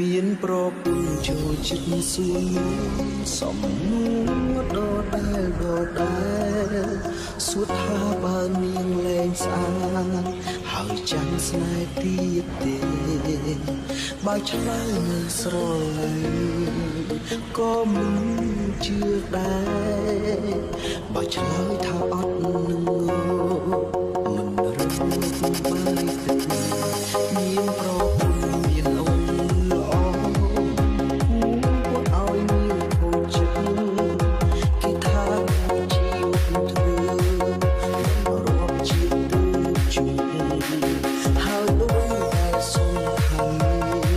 មានប្រពន្ធចូលចិត្តសួនសំនួរដដែលសួរថាបើនាងលែងស្អាតហើយចាំស្នេហ៍ទៀតទេបើឆ្លើយនឹងស្រឡាញ់ក៏មិនជឿដែរបើឆ្លើយថាអត់នឹងមិនរឹងបាយទឹកមានប្រពន្ធមានអូនល្អពួកឲ្យមានហូរចិត្តគេថាជីវិតធ្វើរាប់ជាតិទៅជុំហើយដូចតែសុំហើយ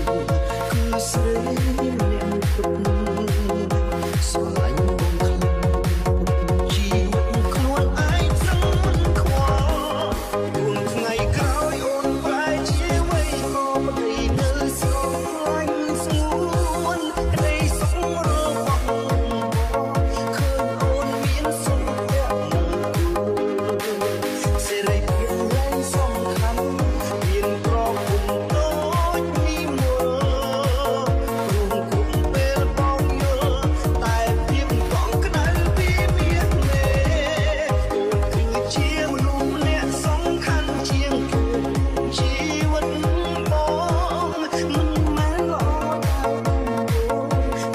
គឺស្រីម្នាក់ពុតស្រឡាញ់បងខ្លាំងជីវិតខ្លួនឯងសឹងមិនខ្វល់ដួងថ្ងៃក្រោយអូនប្រែជាអ្វីក៏ប្តីនៅស្រឡាញ់ស្ងួនក្តីសុខរបស់ឃើញអូនមានសុខភាពសេរីភាពឡើងសំខាន់មានប្រពន្ធដូចនេះមកព្រមគុំពេលបងយល់តែភាពកងក្តៅពីមានមេអូនគឺជាមនុស្សម្នាក់សំខាន់ជាងគេជីវិតបងមិនមែនល្អតែ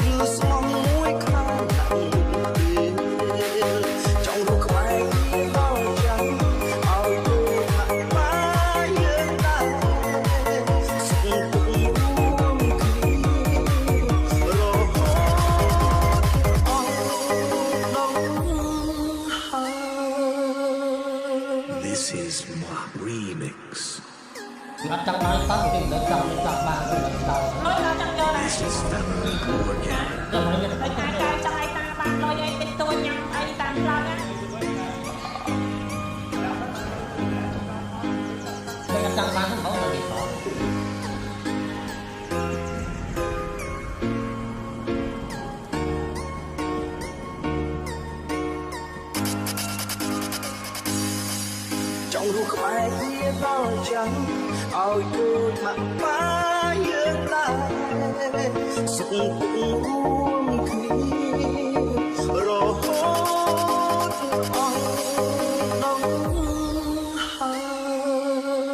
គឺស្មងមួយខ្លាំងណាស់ចង់រកក្បែរដល់ចាំឲ្យទៅមកយើងដែរសុខទុក្ខរួមគ្នារហូតអស់ដល់ហើយ This is my remix អត់ចង់ឲ្យតោះគេមិនចង់បានទៅដល់លុយអត់ចង់យកដែរ This is family organic ចាំឲ្យតែ តែកាយចង់ឲ្យតាបានលុយឲ្យតិចតួចញ៉ាំអីតាមផ្លូវណា គេអត់ចង់បានទៅមកទៅទីផង ចង់រស់ក្បែរគ្នាដល់ចាំឲ្យដូចមកប៉ាយើងដែរសុខទុក្ខរួមគ្នារហូតអស់ដល់ហើយ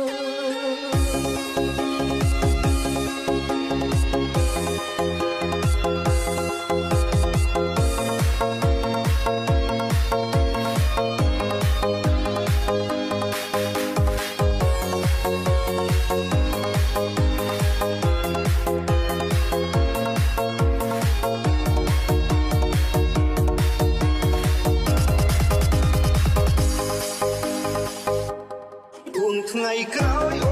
ដួងថ្ងៃក្រោយ